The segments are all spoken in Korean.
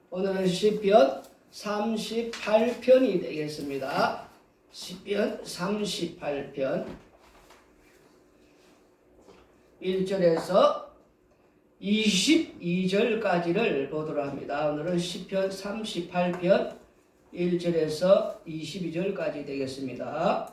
오늘은 시편 38편이 되겠습니다. 시편 38편 1절에서 22절까지를 보도록 합니다. 오늘은 시편 38편 1절에서 22절까지 되겠습니다.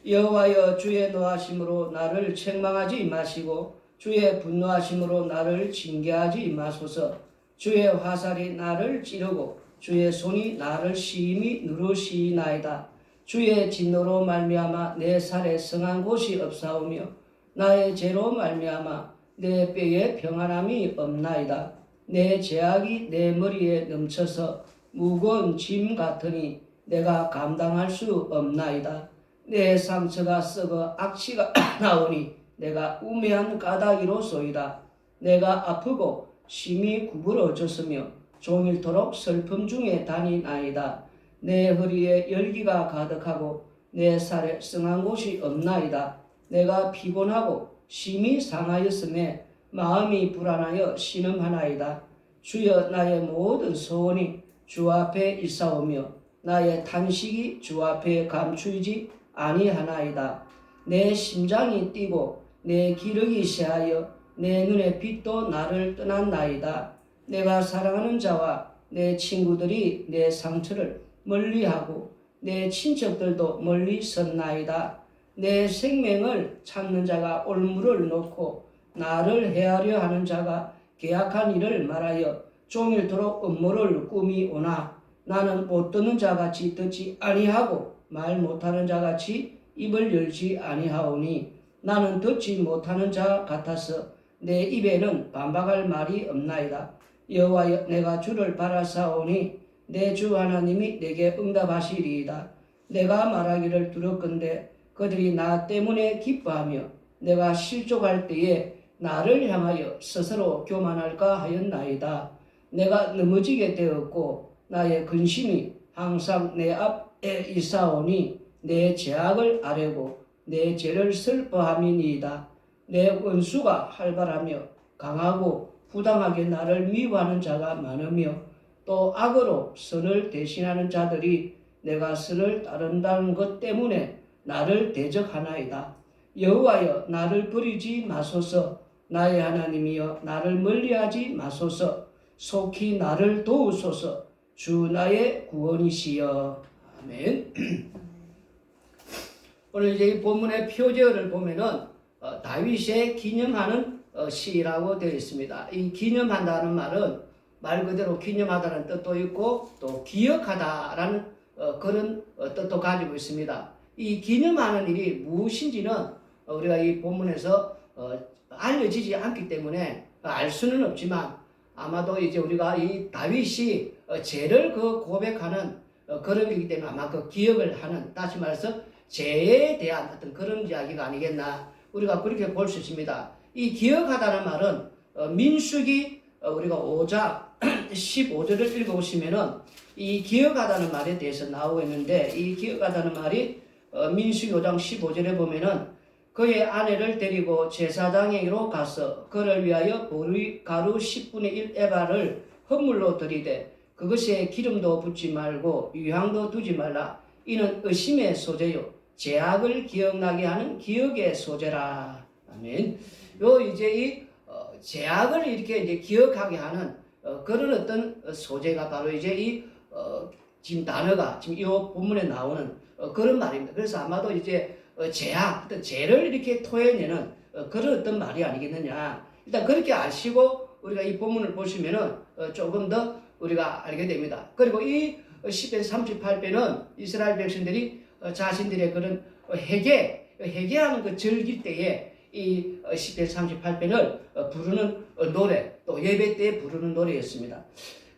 여호와여, 주의 노하심으로 나를 책망하지 마시고 주의 분노하심으로 나를 징계하지 마소서. 주의 화살이 나를 찌르고 주의 손이 나를 심히 누르시나이다. 주의 진노로 말미암아 내 살에 성한 곳이 없사오며 나의 죄로 말미암아 내 뼈에 평안함이 없나이다. 내 죄악이 내 머리에 넘쳐서 무거운 짐 같으니 내가 감당할 수 없나이다. 내 상처가 썩어 악취가 나오니 내가 우매한 까닭이로소이다. 내가 아프고 심히 구부러졌으며 종일토록 슬픔 중에 다니나이다. 내 허리에 열기가 가득하고 내 살에 성한 곳이 없나이다. 내가 피곤하고 심히 상하였음에 마음이 불안하여 신음하나이다. 주여, 나의 모든 소원이 주 앞에 있사오며 나의 탄식이 주 앞에 감추이지 아니하나이다. 내 심장이 뛰고 내 기력이 쇠하여 내 눈의 빛도 나를 떠났나이다. 내가 사랑하는 자와 내 친구들이 내 상처를 멀리하고 내 친척들도 멀리 섰나이다. 내 생명을 찾는 자가 올무를 놓고 나를 해하려 하는 자가 계약한 일을 말하여 종일토록 음모를 꾸미오나 나는 못 듣는 자같이 듣지 아니하고 말 못하는 자같이 입을 열지 아니하오니 나는 듣지 못하는 자 같아서 내 입에는 반박할 말이 없나이다. 여호와여, 내가 주를 바라사오니 내 주 하나님이 내게 응답하시리이다. 내가 말하기를 두렵건대 그들이 나 때문에 기뻐하며 내가 실족할 때에 나를 향하여 스스로 교만할까 하였나이다. 내가 넘어지게 되었고 나의 근심이 항상 내 앞에 있사오니 내 죄악을 아뢰고 내 죄를 슬퍼함이니이다. 내 원수가 활발하며 강하고 부당하게 나를 미워하는 자가 많으며 또 악으로 선을 대신하는 자들이 내가 선을 따른다는 것 때문에 나를 대적하나이다. 여호와여, 나를 버리지 마소서. 나의 하나님이여, 나를 멀리하지 마소서. 속히 나를 도우소서. 주 나의 구원이시여. 아멘. 오늘 이제 이 본문의 표제어를 보면은 다윗의 기념하는 시라고 되어 있습니다. 이 기념한다는 말은 말 그대로 기념하다는 뜻도 있고 또 기억하다라는 그런 뜻도 가지고 있습니다. 이 기념하는 일이 무엇인지는 우리가 이 본문에서 알려지지 않기 때문에 알 수는 없지만 아마도 이제 우리가 이 다윗이 죄를 고백하는 그런 일이기 때문에 아마 그 기억을 하는, 다시 말해서 죄에 대한 어떤 그런 이야기가 아니겠나, 우리가 그렇게 볼 수 있습니다. 이 기억하다는 말은 민수기 우리가 5장 15절을 읽어보시면은 이 기억하다는 말에 대해서 나오고 있는데, 이 기억하다는 말이 민수기 5장 15절에 보면은 그의 아내를 데리고 제사장에게로 가서 그를 위하여 보리가루 10분의 1 에바를 헌물로 드리되 그것에 기름도 붓지 말고 유향도 두지 말라. 이는 의심의 소재요 죄악을 기억나게 하는 기억의 소재라. 아멘. 요 이제 이 죄악을 이렇게 이제 기억하게 하는 그런 어떤 소재가 바로 이제 이 지금 단어가 지금 이 본문에 나오는 그런 말입니다. 그래서 아마도 이제 죄악, 어떤 죄를 이렇게 토해내는 그런 어떤 말이 아니겠느냐. 일단 그렇게 아시고 우리가 이 본문을 보시면은 조금 더 우리가 알게 됩니다. 그리고 이 시편 38편은 이스라엘 백성들이 자신들의 그런 회개하는 그 절기 때에 이 시편 38편을 부르는 노래, 또 예배 때 부르는 노래였습니다.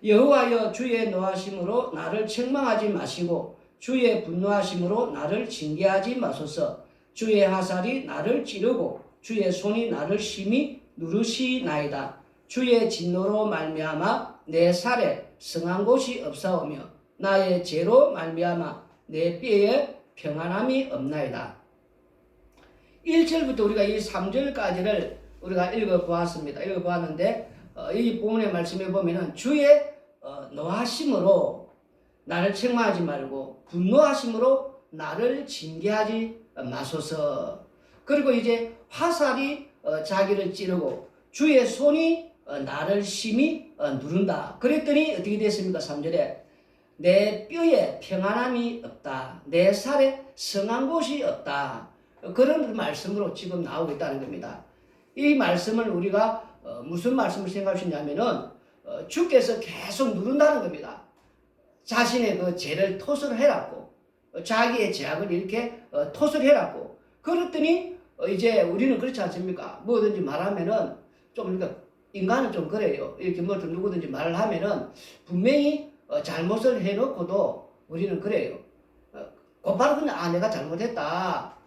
여호와여, 주의 노하심으로 나를 책망하지 마시고 주의 분노하심으로 나를 징계하지 마소서. 주의 화살이 나를 찌르고 주의 손이 나를 심히 누르시나이다. 주의 진노로 말미암아 내 살에 성한 곳이 없사오며 나의 죄로 말미암아 내 뼈에 평안함이 없나이다. 1절부터 우리가 이 3절까지를 우리가 읽어보았습니다. 읽어보았는데 이 본문의 말씀에 보면은 주의 노하심으로 나를 책망하지 말고 분노하심으로 나를 징계하지 마소서. 그리고 이제 화살이 자기를 찌르고 주의 손이 나를 심히 누른다. 그랬더니 어떻게 됐습니까? 3절에 내 뼈에 평안함이 없다. 내 살에 성한 곳이 없다. 그런 말씀으로 지금 나오고 있다는 겁니다. 이 말씀을 우리가 무슨 말씀을 생각할 수 있냐면은 주께서 계속 누른다는 겁니다. 자신의 그 죄를 토설을 해놨고 자기의 죄악을 이렇게 토설을 해놨고 그랬더니 이제 우리는 그렇지 않습니까? 뭐든지 말하면은 좀 그러니까 인간은 좀 그래요. 이렇게 뭐 누구든지 말을 하면은 분명히 잘못을 해놓고도 우리는 그래요. 곧바로 그냥 내가 잘못했다.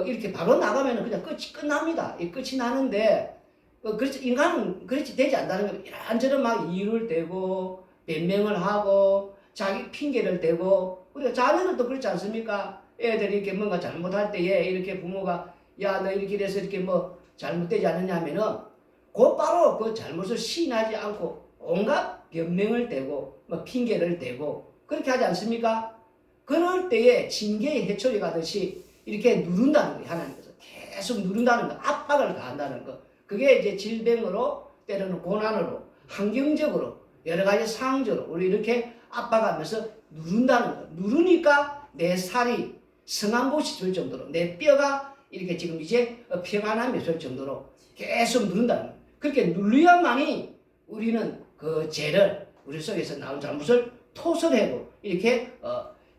이렇게 바로 나가면은 그냥 끝이 끝납니다. 이 끝이 나는데 그렇지 인간은 그렇지 되지 않다는 겁니다. 이런저런 막 이유를 대고 변명을 하고 자기 핑계를 대고 우리가 자녀들도 그렇지 않습니까? 애들이 이렇게 뭔가 잘못할 때에 이렇게 부모가 야 너 이렇게 돼서 이렇게 뭐 잘못되지 않느냐 하면은 곧바로 그 잘못을 시인하지 않고 온갖 변명을 대고 뭐 핑계를 대고 그렇게 하지 않습니까? 그럴 때에 징계의 해초리 가듯이 이렇게 누른다는 거예요. 하나님께서 계속 누른다는 거, 압박을 가한다는 거. 그게 이제 질병으로 때로는 고난으로 환경적으로 여러 가지 상황적으로 우리 이렇게 압박하면서 누른다는 거. 누르니까 내 살이 성한 곳이 될 정도로 내 뼈가 이렇게 지금 이제 평안함이 될 정도로 계속 누른다는 거. 그렇게 눌려야만이 우리는 그 죄를 우리 속에서 나온 잘못을 토설하고 이렇게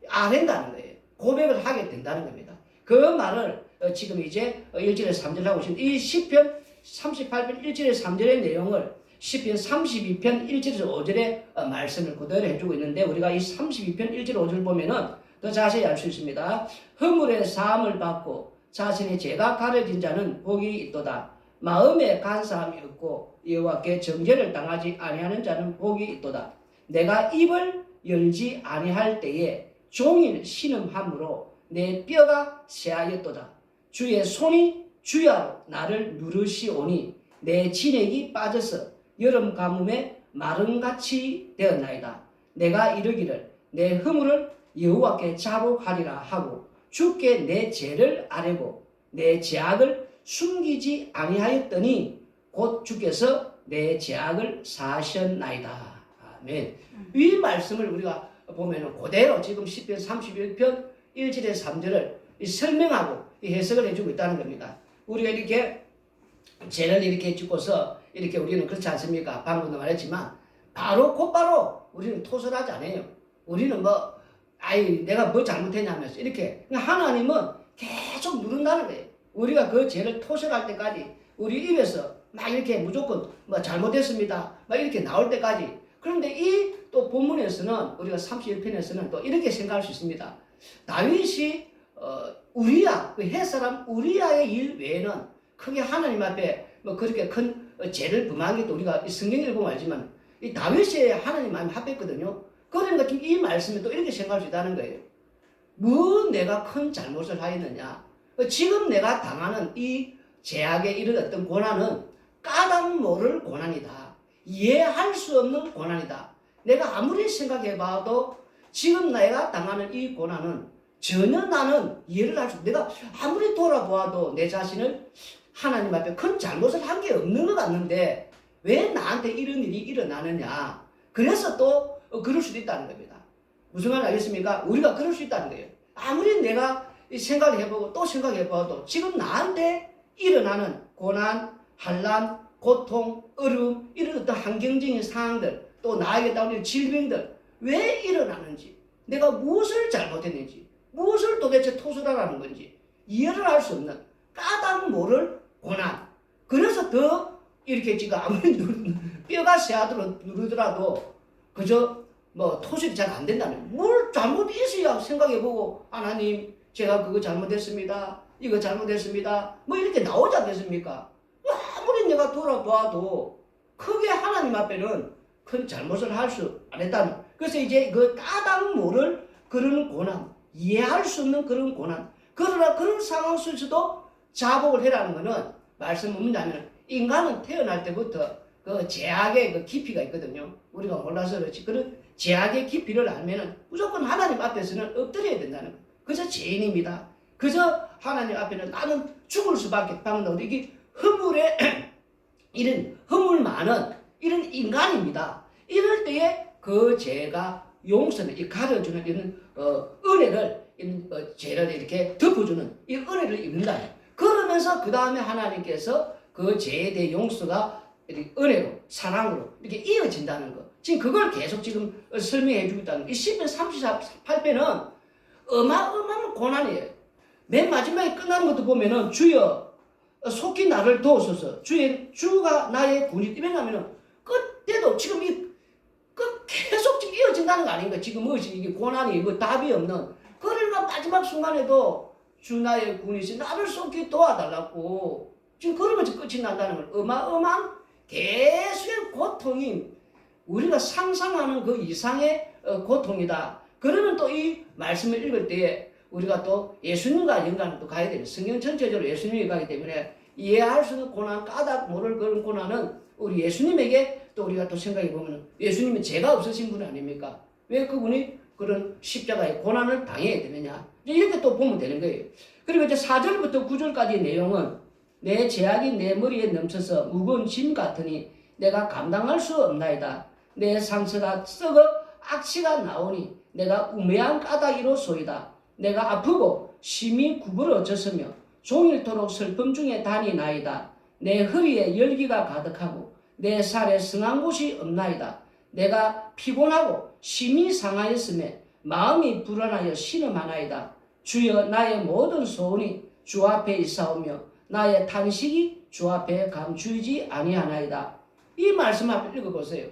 아랜다는 거예요. 고백을 하게 된다는 겁니다. 그 말을 지금 이제 1절에 3절 하고 있습니다. 이 시편 38편 1절에 3절의 내용을 시편 32편 1절에서 5절의 말씀을 그대로 해주고 있는데 우리가 이 32편 1절 5절 보면은 더 자세히 알 수 있습니다. 허물의 사함을 받고 자신의 죄가 가려진 자는 복이 있도다. 마음에 간사함이 없고 여호와께 정죄를 당하지 아니하는 자는 복이 있도다. 내가 입을 열지 아니할 때에 종일 신음함으로 내 뼈가 쇠하였도다. 주의 손이 주야로 나를 누르시오니 내 진액이 빠져서 여름 가뭄에 마름같이 되었나이다. 내가 이르기를 내 허물을 여호와께 자복하리라 하고 주께 내 죄를 아뢰고 내 죄악을 숨기지 아니하였더니 곧 주께서 내 죄악을 사하셨나이다. 아멘. 이 말씀을 우리가 보면은 그대로 지금 시편 31편 1절에 3절을 설명하고 해석을 해주고 있다는 겁니다. 우리가 이렇게 죄를 이렇게 짓고서 이렇게 우리는 그렇지 않습니까? 방금도 말했지만 곧바로 우리는 토설하지 않아요. 우리는 내가 뭐 잘못했냐면서 이렇게 하나님은 계속 누른다는 거예요. 우리가 그 죄를 토설할 때까지 우리 입에서 막 이렇게 무조건 잘못했습니다. 막 이렇게 나올 때까지. 그런데 이 또 본문에서는 우리가 31편에서는 또 이렇게 생각할 수 있습니다. 다윗이 우리야 그 햇사람 우리야의 일 외에는 크게 하나님 앞에 그렇게 큰 죄를 범한 게 또 우리가 성경 읽어보면 알지만 이 다윗이 하나님 마음에 합했거든요. 그러니까 지금 이 말씀에 또 이렇게 생각할 수 있다는 거예요. 뭐 내가 큰 잘못을 하였느냐? 지금 내가 당하는 이 죄악에 이른 어떤 고난은 까닭 모를 고난이다. 이해할 수 없는 고난이다. 내가 아무리 생각해봐도 지금 내가 당하는 이 고난은 전혀 나는 이해를 할 수 없다. 내가 아무리 돌아보아도 내 자신을 하나님 앞에 큰 잘못을 한 게 없는 것 같는데 왜 나한테 이런 일이 일어나느냐. 그래서 또 그럴 수도 있다는 겁니다. 무슨 말인지 알겠습니까? 우리가 그럴 수 있다는 거예요. 아무리 내가 생각을 해보고 또 생각해봐도 지금 나한테 일어나는 고난, 환난, 고통, 어려움 이런 어떤 환경적인 상황들 또 나에게 따오는 질병들 왜 일어나는지 내가 무엇을 잘못했는지 무엇을 도대체 토설하라는 건지 이해를 할 수 없는 까닭 모를 고난. 그래서 더 이렇게 지금 아무리 뼈가 쇠하도록 누르더라도 그저 토설이 잘 안 된다면 뭘 잘못이 있어야 생각해보고 하나님 제가 그거 잘못했습니다. 이거 잘못했습니다. 이렇게 나오지 않겠습니까? 아무리 내가 돌아봐도 크게 하나님 앞에는 큰 잘못을 할 수 안 했다는. 그래서 이제 그 까닭 모를 그런 고난, 이해할 수 없는 그런 고난. 그러나 그런 상황 속에서도 자복을 해라는 것은 말씀은 뭐냐면 인간은 태어날 때부터 그 제약의 그 깊이가 있거든요. 우리가 몰라서 그렇지. 그런 제약의 깊이를 알면은 무조건 하나님 앞에서는 엎드려야 된다는 거예요. 그저 죄인입니다. 그저 하나님 앞에는 나는 죽을 수밖에 없는 이게 허물에 이런 허물 많은 이런 인간입니다. 이럴 때에 그 죄가 용서는 이 가려주는 이런 은혜를 이런 죄를 이렇게 덮어주는 이 은혜를 입는다. 그러면서 그 다음에 하나님께서 그 죄에 대해 용서가 은혜로 사랑으로 이렇게 이어진다는 거. 지금 그걸 계속 지금 설명해 주고 있다는 거. 이 시편 38편은 어마어마한 고난이에요. 맨 마지막에 끝나는 것도 보면은 주여 속히 나를 도우소서. 주가 나의 군이 뛰면하면은 그때도 지금 계속 지금 이어진다는 거 아닌가? 지금 이게 고난이 이거 답이 없는. 그러니까 마지막 순간에도 주 나의 군이시 나를 속히 도와달라고. 지금 그러면서 끝이 난다는 걸. 어마어마한 계속의 고통이 우리가 상상하는 그 이상의 고통이다. 그러면 또 이 말씀을 읽을 때에 우리가 또 예수님과 연관을 또 가야 돼요. 성경 전체적으로 예수님이 가기 때문에 이해할 수 있는 고난, 까닭 모를 그런 고난은 우리 예수님에게 또 우리가 또 생각해 보면 예수님은 죄가 없으신 분 아닙니까? 왜 그분이 그런 십자가의 고난을 당해야 되느냐? 이렇게 또 보면 되는 거예요. 그리고 이제 4절부터 9절까지의 내용은 내 죄악이 내 머리에 넘쳐서 무거운 짐 같으니 내가 감당할 수 없나이다. 내 상처가 썩어 악취가 나오니 내가 우매한 까닭이로소이다. 내가 아프고 심히 구부러졌으며 종일토록 슬픔 중에 다니나이다. 내 허리에 열기가 가득하고 내 살에 성한 곳이 없나이다. 내가 피곤하고 심히 상하였으며 마음이 불안하여 신음하나이다. 주여 나의 모든 소원이 주 앞에 있사오며 나의 탄식이 주 앞에 감추이지 아니하나이다. 이 말씀 한번 읽어보세요.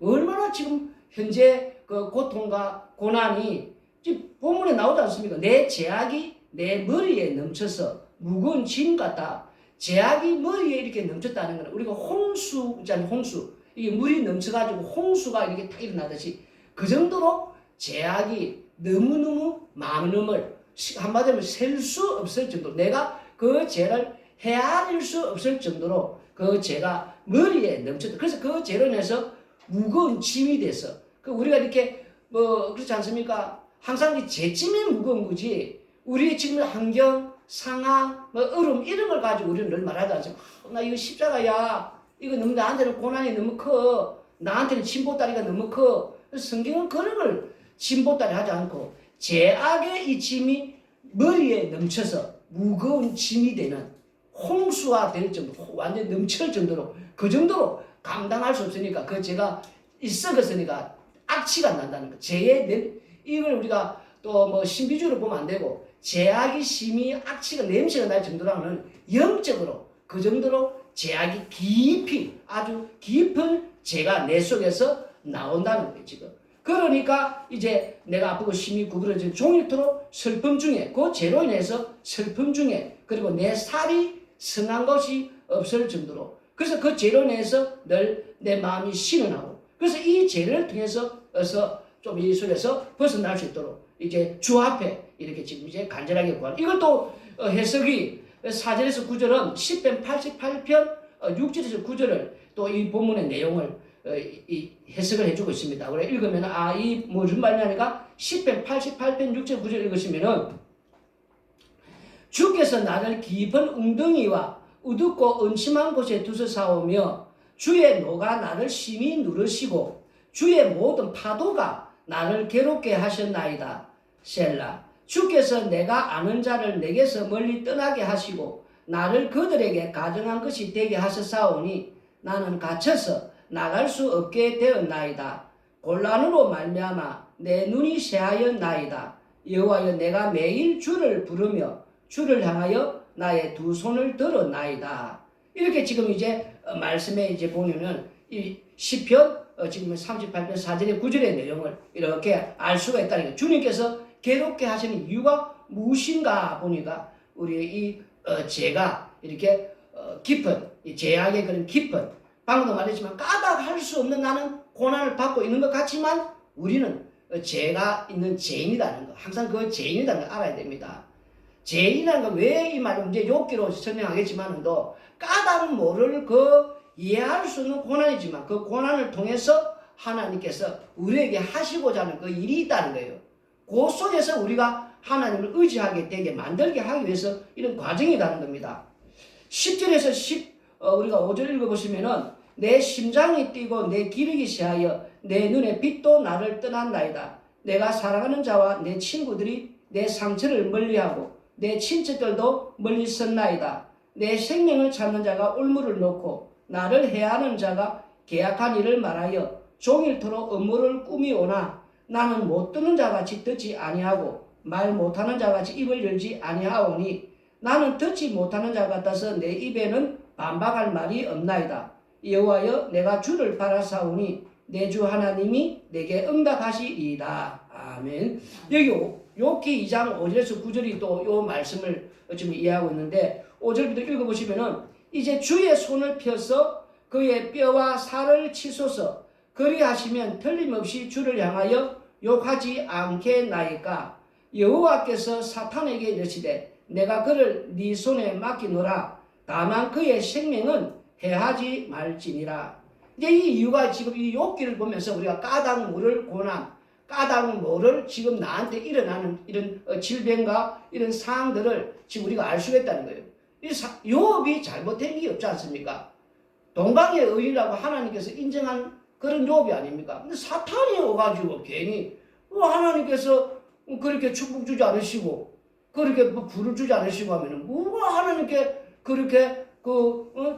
얼마나 지금 현재 그 고통과 고난이 지금 본문에 나오지 않습니까? 내 죄악이 내 머리에 넘쳐서 무거운 짐 같다. 죄악이 머리에 이렇게 넘쳤다는 건 우리가 홍수잖아요. 홍수. 이게 물이 넘쳐가지고 홍수가 이렇게 딱 일어나듯이 그 정도로 죄악이 너무너무 많음을 한마디로 셀 수 없을 정도로 내가 그 죄를 헤아릴 수 없을 정도로 그 죄가 머리에 넘쳤다. 그래서 그 죄로 인해서 무거운 짐이 돼서 그 우리가 이렇게 그렇지 않습니까? 항상 이 죄짐이 무거운 거지 우리 지금 환경, 상황, 얼음 이런 걸 가지고 우리는 늘 말하지 않습니까? 나 이거 십자가야. 이거 너무 나한테는 고난이 너무 커. 나한테는 진보다리가 너무 커. 성경은 그런 걸 진보다리 하지 않고 죄악의 이 짐이 머리에 넘쳐서 무거운 짐이 되는 홍수가 될 정도, 완전히 넘칠 정도로 그 정도로 감당할 수 없으니까 그 죄가 썩었으니까 악취가 난다는 거. 죄의 이걸 우리가 또 신비주의로 보면 안 되고 죄악이 심히 악취가 냄새가 날 정도라는 영적으로 그 정도로 죄악이 깊이 아주 깊은 죄가 내 속에서 나온다는 거예요 지금. 그러니까 이제 내가 아프고 심히 구부러진 종일토록 슬픔 중에 그 죄로 인해서 슬픔 중에 그리고 내 살이 성한 것이 없을 정도로 그래서 그 죄로 인해서 늘 내 마음이 신음하고 그래서 이 죄를 통해서 좀 이 속에서 벗어날 수 있도록 이제 주 앞에 이렇게 지금 이제 간절하게 구하는 이것도 해석이 4절에서 9절은 시편 88편 6절에서 9절을 또 이 본문의 내용을 이 해석을 해주고 있습니다. 우리 읽으면 이 무슨 말이냐니까 시편 88편 6절 9절 읽으시면은 주께서 나를 깊은 웅덩이와 어둡고 음침한 곳에 두서사오며 주의 노가 나를 심히 누르시고 주의 모든 파도가 나를 괴롭게 하셨나이다. 셀라. 주께서 내가 아는 자를 내게서 멀리 떠나게 하시고 나를 그들에게 가정한 것이 되게 하셨사오니 나는 갇혀서 나갈 수 없게 되었나이다. 곤란으로 말미암아 내 눈이 새하였나이다. 여호와여 내가 매일 주를 부르며 주를 향하여 나의 두 손을 들었나이다. 이렇게 지금 이제 말씀에 이제 보면은 이 시편 지금 38편 4절의 9절의 내용을 이렇게 알 수가 있다니까. 주님께서 괴롭게 하시는 이유가 무엇인가 보니까 우리의 이 죄가 이렇게 깊은 이 죄악의 그런 깊은 방금도 말했지만 까닭할 수 없는 나는 고난을 받고 있는 것 같지만 우리는 죄가 있는 죄인이라는 거 항상 그 죄인이라는 걸 알아야 됩니다. 죄인이라는 건 왜 이 말을 이제 욥기로 설명하겠지만은 또 까닭 모를 그 이해할 수 있는 고난이지만 그 고난을 통해서 하나님께서 우리에게 하시고자 하는 그 일이 있다는 거예요. 그 속에서 우리가 하나님을 의지하게 되게 만들게 하기 위해서 이런 과정이라는 겁니다. 10절에서 우리가 5절 읽어보시면은 내 심장이 뛰고 내 기력이 쇠하여 내 눈에 빛도 나를 떠난나이다. 내가 사랑하는 자와 내 친구들이 내 상처를 멀리하고 내 친척들도 멀리 섰나이다. 내 생명을 찾는 자가 올무를 놓고 나를 해하는 자가 계약한 일을 말하여 종일토록 업무를 꾸미오나 나는 못 듣는 자같이 듣지 아니하고 말 못하는 자같이 입을 열지 아니하오니 나는 듣지 못하는 자 같아서 내 입에는 반박할 말이 없나이다. 여호와여 내가 주를 바라사오니 내 주 하나님이 내게 응답하시리이다. 아멘. 여기 욥기 2장 5절에서 9절이 또 요 말씀을 지금 이해하고 있는데 5절부터 읽어보시면은 이제 주의 손을 펴서 그의 뼈와 살을 치소서 그리하시면 틀림없이 주를 향하여 욕하지 않겠나이까. 여호와께서 사탄에게 이르시되 내가 그를 네 손에 맡기노라. 다만 그의 생명은 해하지 말지니라. 이제 이 이유가 지금 이 욥기를 보면서 우리가 까닭 모를 고난, 까닭 모를 지금 나한테 일어나는 이런 질병과 이런 상황들을 지금 우리가 알 수가 있다는 거예요. 욥이 잘못된 게 없지 않습니까? 동방의 의인이라고 하나님께서 인정한 그런 욥이 아닙니까? 근데 사탄이 오가지고 괜히 하나님께서 그렇게 축복 주지 않으시고 그렇게 불을 주지 않으시고 하면은 뭐가 하나님께 그렇게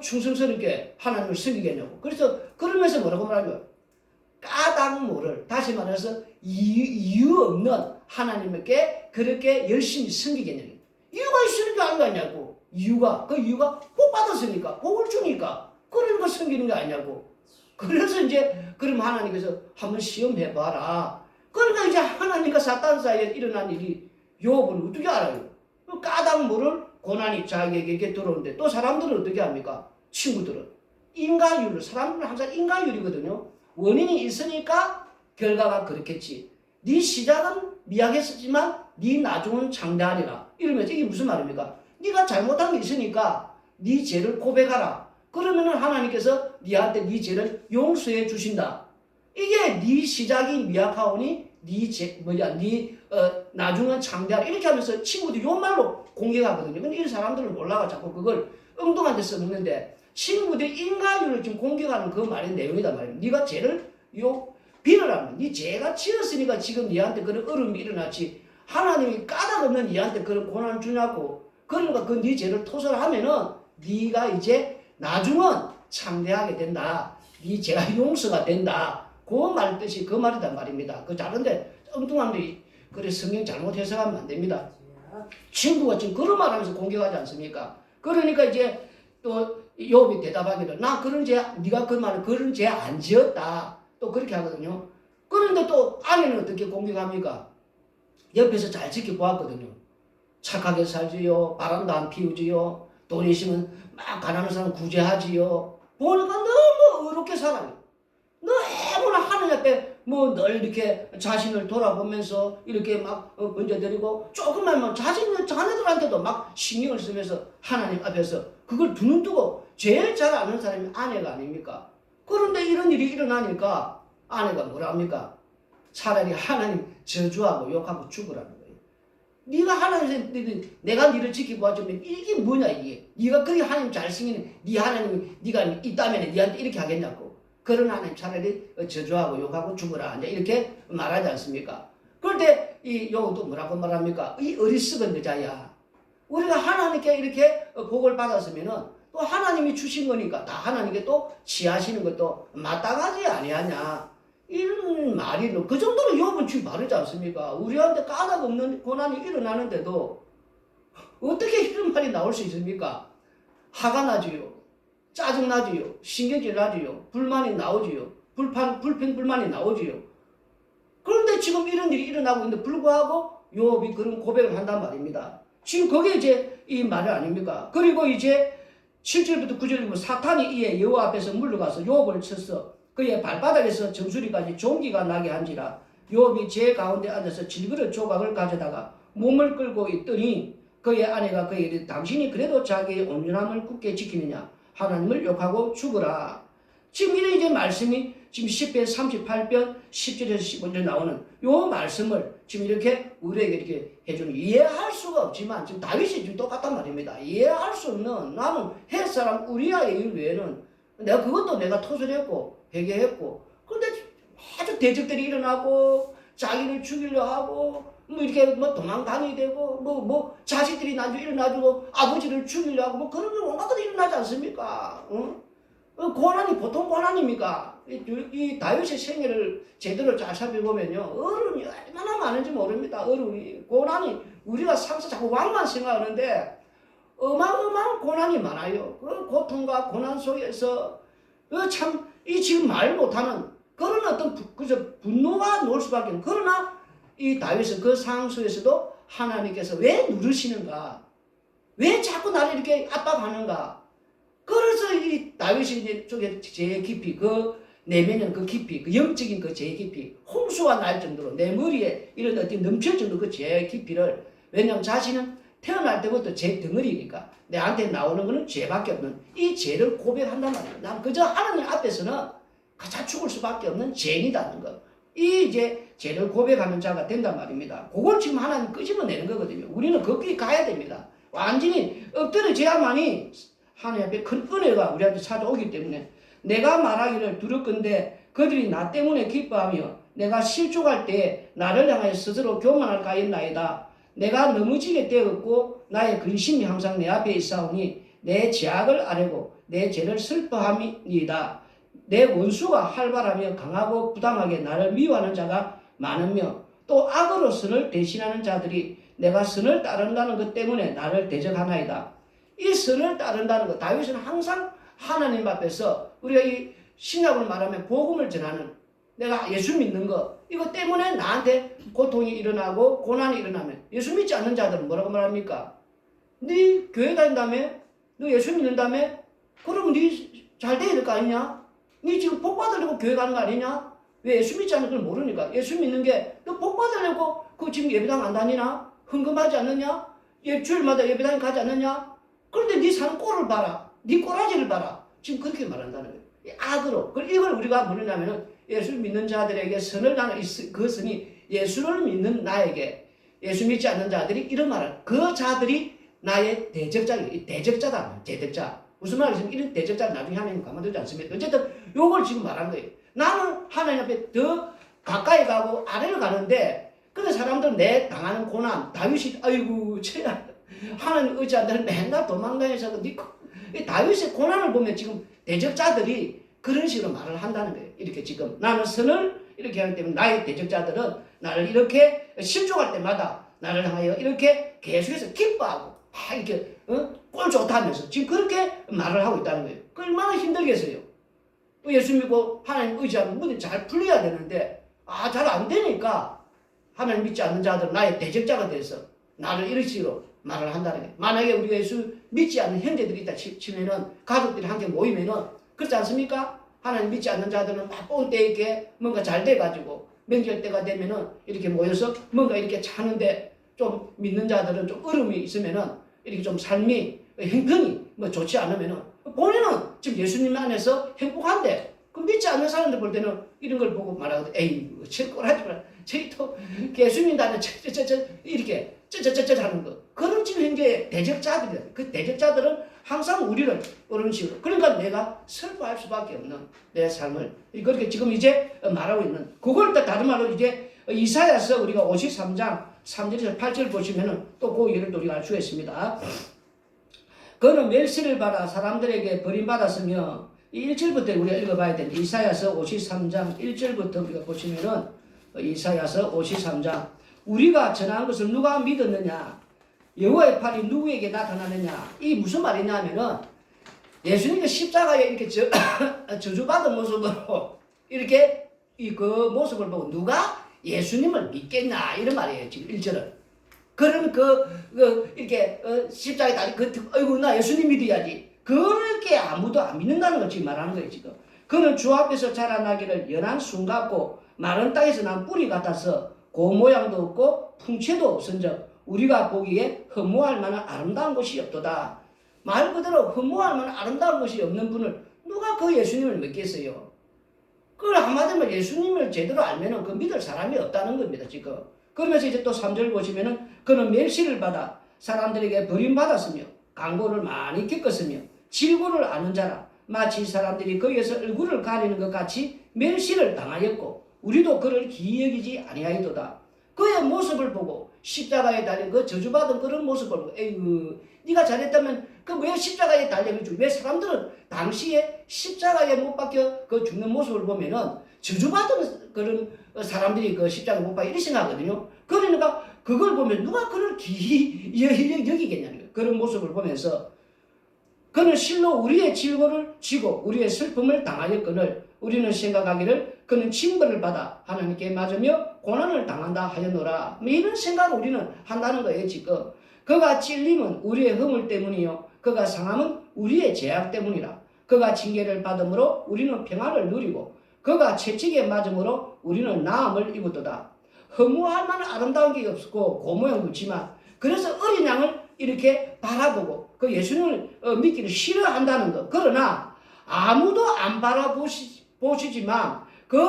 충성스럽게 하나님을 섬기겠냐고. 그래서 그러면서 뭐라고 말하냐면 까닭 모를, 다시 말해서 이유 없는 하나님께 그렇게 열심히 섬기겠냐고. 이유가 있으니까 안 가냐고. 그 이유가 복 받았으니까, 복을 주니까 그런 거 섬기는 게 아니냐고. 그래서 이제 그럼 하나님께서 한번 시험해봐라. 그러니까 이제 하나님과 사탄 사이에 일어난 일이 욥은 어떻게 알아요? 까닭 모를 고난이 자기에게 들어오는데 또 사람들은 어떻게 합니까? 친구들은 인과율, 사람들은 항상 인과율이거든요. 원인이 있으니까 결과가 그렇겠지. 네 시작은 미약했었지만 네 나중은 장대하리라. 이러면서 이게 무슨 말입니까? 네가 잘못한 게 있으니까 네 죄를 고백하라. 그러면은 하나님께서 네한테 네 죄를 용서해 주신다. 이게 네 시작이 미약하오니 나중은 장대하라. 이렇게 하면서 친구들이 요 말로 공격하거든요. 근데 이 사람들은 몰라가 자꾸 그걸 엉뚱한 데 써먹는데 친구들이 인과율을 지금 공격하는 그 말의 내용이다 말이에요. 네가 죄를 빌어라면 네 죄가 지었으니까 지금 네한테 그런 어려움이 일어났지. 하나님이 까닭 없는 네한테 그런 고난을 주냐고. 그러니까 그 네 죄를 토설하면은 네가 이제 나중은 창대하게 된다. 네 죄가 용서가 된다. 그 말 뜻이 그 말이단 말입니다. 그 다른데 엉뚱한데 그래 성경 잘못 해석하면 안 됩니다. 친구가 지금 그런 말 하면서 공격하지 않습니까? 그러니까 이제 또 욥이 대답하기를 나 그런 죄, 네가 그 말은 그런 죄 안 지었다. 또 그렇게 하거든요. 그런데 또 아내는 어떻게 공격합니까? 옆에서 잘 지켜보았거든요. 착하게 살지요. 바람도 안 피우지요. 돈 있으면 막 가난한 사람 구제하지요. 보니까 너무 어렵게 살아요. 너무나 하느님 앞에 늘 이렇게 자신을 돌아보면서 이렇게 막 얹어드리고 조금만 자녀들한테도 막 신경을 쓰면서 하나님 앞에서 그걸 두 눈 뜨고 제일 잘 아는 사람이 아내가 아닙니까? 그런데 이런 일이 일어나니까 아내가 뭐라 합니까? 차라리 하나님 저주하고 욕하고 죽으라는 거예요. 네가 하나님, 내가 너를 지켜봐주면 이게 뭐냐 이게. 네가 그렇게 하나님 잘 섬기는 네 하나님이 네가 있다면 네한테 이렇게 하겠냐고. 그런 하나님 차라리 저주하고 욕하고 죽어라. 이렇게 말하지 않습니까? 그런데 이 욥도 뭐라고 말합니까? 이 어리석은 여자야. 우리가 하나님께 이렇게 복을 받았으면은 또 하나님이 주신 거니까 다 하나님께 또 취하시는 것도 마땅하지 아니하냐. 이런 말이 그 정도로 욥은 지금 바르지 않습니까? 우리한테 까닭 없는 고난이 일어나는데도 어떻게 이런 말이 나올 수 있습니까? 화가 나지요. 짜증나지요. 신경질 나지요. 불만이 나오지요. 불평불만이 나오지요. 그런데 지금 이런 일이 일어나고 있는데 불구하고 욥이 그런 고백을 한단 말입니다. 지금 그게 이제 이 말 아닙니까? 그리고 이제 7절부터 9절 보면 사탄이 이에 여호와 앞에서 물러가서 욥을 쳤어. 그의 발바닥에서 정수리까지 종기가 나게 한지라. 욥이 제 가운데 앉아서 질그릇 조각을 가져다가 몸을 끌고 있더니 그의 아내가 그에게 이르되 당신이 그래도 자기의 온전함을 굳게 지키느냐 하나님을 욕하고 죽으라. 지금 이런 이제 말씀이 지금 10편 38편 10절에서 15절 나오는 요 말씀을 지금 이렇게 우리에게 이렇게 해주는, 이해할 수가 없지만 지금 다윗이 지금 똑같단 말입니다. 이해할 수 없는, 나는 헷 사람 우리아의 일 외에는 내가 그것도 내가 토설했고 회개했고, 그런데 아주 대적들이 일어나고 자기를 죽이려 하고 뭐 이렇게 뭐 도망다니게 되고 뭐 자식들이 나중에 일어나주고 아버지를 죽이려 하고 뭐 그런 거 온갖 것들이 일어나지 않습니까? 고난이 보통 고난입니까? 이 다윗의 생애를 제대로 잘 살펴보면요, 어려움이 얼마나 많은지 모릅니다. 어려움이, 고난이, 우리가 상사 자꾸 왕만 생각하는데 어마어마한 고난이 많아요. 그 고통과 고난 속에서 참 이 지금 말 못하는 그런 어떤 그저 분노가 놓을 수밖에 없는, 그러나 이 다윗은 그 상황 속에서도 하나님께서 왜 누르시는가, 왜 자꾸 나를 이렇게 압박하는가. 그래서 이 다윗이 이제 쪽에 제 깊이, 그 내면은 그 깊이, 그 영적인 그 제 깊이, 홍수가 날 정도로 내 머리에 이런 어떤 넘칠 정도 그 제 깊이를, 왜냐하면 자신은 태어날 때부터 제 덩어리니까 내한테 나오는 거는 죄밖에 없는 이 죄를 고백한단 말이에요. 난 그저 하나님 앞에서는 가짜 죽을 수밖에 없는 죄인이라는 거. 이 이제 죄를 고백하는 자가 된단 말입니다. 그걸 지금 하나님 끄집어내는 거거든요. 우리는 거기 가야 됩니다. 완전히 엎드려져야만이 하나님 앞에 큰 은혜가 우리한테 찾아오기 때문에, 내가 말하기를 두렵건대 그들이 나 때문에 기뻐하며 내가 실족할 때 나를 향하여 스스로 교만할까 하였나이다. 내가 넘어지게 되었고 나의 근심이 항상 내 앞에 있사오니 내 죄악을 아뢰고 내 죄를 슬퍼함이니이다. 내 원수가 활발하며 강하고 부당하게 나를 미워하는 자가 많으며 또 악으로 선을 대신하는 자들이 내가 선을 따른다는 것 때문에 나를 대적하나이다. 이 선을 따른다는 것, 다윗은 항상 하나님 앞에서, 우리가 이 신약으로 말하면 복음을 전하는, 내가 예수 믿는 거, 이거 때문에 나한테 고통이 일어나고 고난이 일어나면, 예수 믿지 않는 자들은 뭐라고 말합니까? 네 교회 다닌다며? 너 예수 믿는다며? 그러면 네 잘 돼야 될 거 아니냐? 네 지금 복 받으려고 교회 가는 거 아니냐? 왜 예수 믿지 않는 걸 모르니까. 예수 믿는 게 너 복 받으려고 그 지금 예배당 안 다니나? 헌금하지 않느냐? 주일마다 예배당 가지 않느냐? 그런데 네 사는 꼴을 봐라. 네 꼬라지를 봐라. 지금 그렇게 말한다는 거예요. 악으로. 이걸 우리가 뭐냐면은 예수를 믿는 자들에게 선을 나는 그 선이 예수를 믿는 나에게, 예수 믿지 않는 자들이 이런 말을, 그 자들이 나의 대적자예요. 대적자다. 대적자. 무슨 말이냐면 이런 대적자를 나중에 하나님 가만두지 않습니다. 어쨌든 요걸 지금 말한 거예요. 나는 하나님 앞에 더 가까이 가고 아래로 가는데, 근데 사람들은 내 당하는 고난, 다윗이 아이고 하나님 의지한다는 맨날 도망다니면서 다윗의 고난을 보면 지금 대적자들이 그런 식으로 말을 한다는 거예요. 이렇게 지금 나는 선을 이렇게 하기 때문에 나의 대적자들은 나를 이렇게 실족할 때마다 나를 향하여 이렇게 계속해서 기뻐하고 이렇게 꼴 좋다면서 지금 그렇게 말을 하고 있다는 거예요. 그 얼마나 힘들겠어요. 예수 믿고 하나님 의지하면 뭐든 잘 풀려야 되는데 잘 안 되니까 하나님 믿지 않는 자들은 나의 대적자가 돼서 나를 이런 식으로 말을 한다는 거예요. 만약에 우리가 예수 믿지 않는 형제들이 있다 치면은, 가족들이 함께 모이면은, 그렇지 않습니까? 하나님 믿지 않는 자들은 바쁜 때 이렇게 뭔가 잘 돼가지고 명절 때가 되면은 이렇게 모여서 뭔가 이렇게 차는데, 좀 믿는 자들은 좀 어려움이 있으면은 이렇게 좀 삶이 형편이 뭐 좋지 않으면은 본인은 지금 예수님 안에서 행복한데, 그 믿지 않는 사람들 볼 때는 이런 걸 보고 말하거든. 에이, 꼴하지 마라. 저기 또 예수 믿다는 이렇게 하는 거. 그런 지금 현재 대적자들이야. 그 대적자들은 항상 우리를 그런 식으로. 그러니까 내가 슬퍼할 수밖에 없는 내 삶을 그렇게 지금 이제 말하고 있는. 그걸 다른 말로 이제 이사야서 우리가 53장 3절에서 8절 보시면은 또 그 예를 또 우리가 알 수가 있습니다. 그는 멸시를 받아 사람들에게 버림받았으며, 이 1절부터 우리가 읽어봐야 되는데, 이사야서 53장 1절부터 우리가 보시면은, 이사야서 53장, 우리가 전한 것을 누가 믿었느냐? 여호와의 팔이 누구에게 나타나느냐? 이 무슨 말이냐 하면은, 예수님이 십자가에 이렇게 저주받은 모습으로 이렇게 그 모습을 보고 누가 예수님을 믿겠냐? 이런 말이에요. 지금 1절은. 그럼 이렇게 십자가에 달린 아이고 나 예수님 믿어야지. 그렇게 아무도 안 믿는다는 걸 지금 말하는 거예요. 지금. 그는 주 앞에서 자라나기를 연한 순 같고 마른 땅에서 난 뿌리 같아서 고 모양도 없고 풍채도 없은즉 우리가 보기에 허무할 만한 아름다운 것이 없도다. 말 그대로 허무할 만한 아름다운 것이 없는 분을 누가 그 예수님을 믿겠어요? 그걸 한마디로 예수님을 제대로 알면은 그 믿을 사람이 없다는 겁니다, 지금. 그러면서 이제 또 3절 보시면은 그는 멸시를 받아 사람들에게 버림받았으며 강고를 많이 겪었으며 질고를 아는 자라 마치 사람들이 거기에서 얼굴을 가리는 것 같이 멸시를 당하였고 우리도 그를 기이 여기지 아니하이도다. 그의 모습을 보고 십자가에 달린 그 저주받은 그런 모습을 보고 에이구 네가 잘했다면 그 왜 십자가에 달려가지고 왜 사람들은 당시에 십자가에 못 박혀 그 죽는 모습을 보면은 저주받은 그런 사람들이 그 십자가에 못 박혀 이렇게 생각하거든요. 그러니까 그걸 보면 누가 그를 기이 여기겠냐는 거예요. 그런 모습을 보면서 그는 실로 우리의 질고를 지고 우리의 슬픔을 당하였거늘 우리는 생각하기를 그는 징벌을 받아 하나님께 맞으며 고난을 당한다 하였노라. 이런 생각을 우리는 한다는 거예요, 지금. 그가 찔림은 우리의 허물 때문이요 그가 상함은 우리의 죄악 때문이라. 그가 징계를 받음으로 우리는 평안을 누리고 그가 채찍에 맞음으로 우리는 나음을 입었도다. 허무할 만한 아름다운 게 없고 고모양 묻지만 그래서 어린 양을 이렇게 바라보고 그 예수님을 믿기를 싫어한다는 것. 그러나 아무도 안 바라보시지만 그